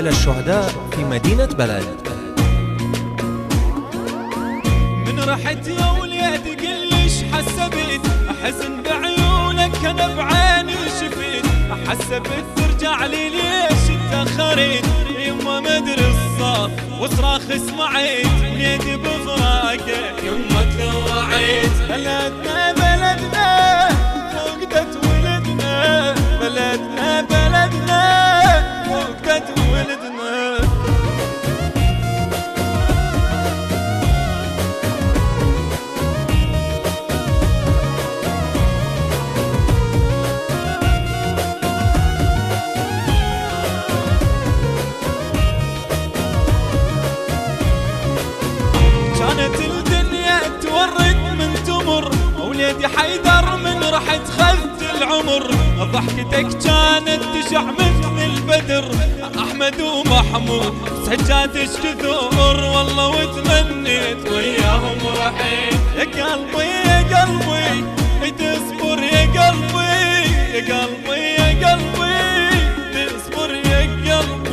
إلى الشهداء في مدينة بلد. من رحت يا وليد قليش حسبت حزن بعيونك انا بعيني شفت حسبت ترجع لي ليش اتأخرت يما مدري الصار وصراخ سمعت وليدي بفراقك يما توعيت بلدنا بلدنا فقدت ولدنا بلدنا بلدنا فقدت ولدنا. كانت الدنيا تورد من تمر وليدي حيدر من رحت خذت العمر ضحكتك كانت تشع مثل البدر احمد ومحمود سجاتش كثور والله وتمنيت وياهم رحيت يا قلبي يا قلبي تصبر يا قلبي يا قلبي يا قلبي تصبر يا قلبي.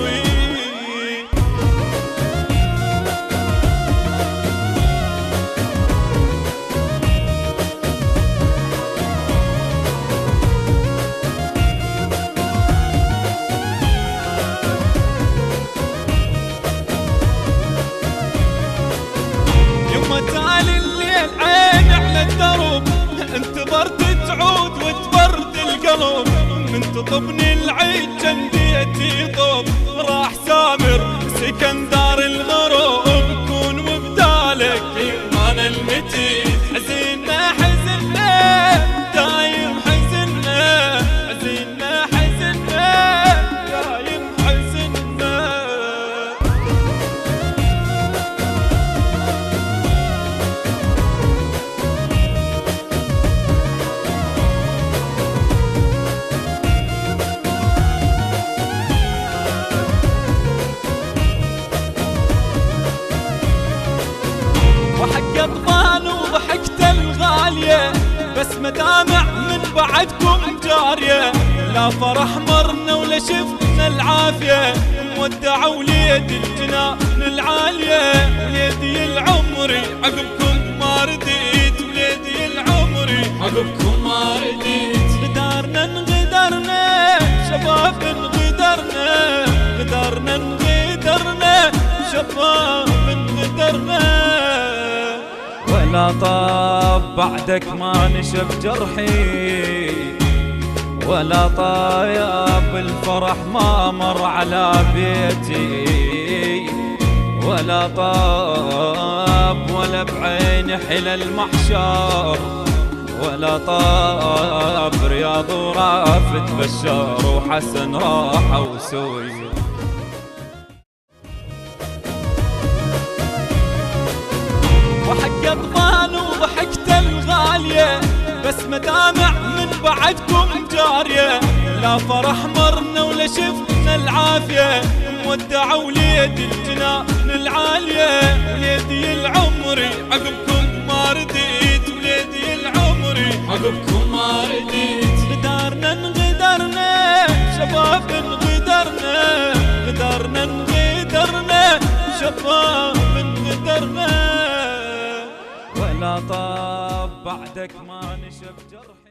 تعالي الليل عين على الدرب انتظرت تعود وتبرد القلب من تطبني العيد جنبيتي طب راح سامر سكن دار الغروب كون وبدالك يمان المتين حزينا حزنا دايم حزنا حزينا حزنا دايم حزنا. وحق اطفال وضحكت الغالية بس مدامع من بعدكم جارية لا فرح مرنا ولا شفنا العافية مودع وليدي الجنان العالية وليدي العمري عقبكم ما رديت وليدي العمري عقبكم ما رديت غدارنا انغدرنا شباب انغدرنا غدارنا انغدرنا شباب انغدرنا ولا طاب بعدك ما نشف جرحي ولا طايب الفرح ما مر على بيتي ولا طاب ولا بعين حلى المحشر ولا طاب رياض ورافت بشار وحسن راحة وسوي. وحق اطفال وضحكت الغالية بس مدامع من بعدكم جارية لا فرح مرنا ولا شفنا العافية مودع وليدي الجنان العالية وليدي العمري عقبكم ما رديت وليدي العمري عقبكم ما رديت غدارنا انغدرنا شباب انغدرنا غدارنا انغدرنا شباب انغدرنا ولا طاب بعدك ما نشف جرحي.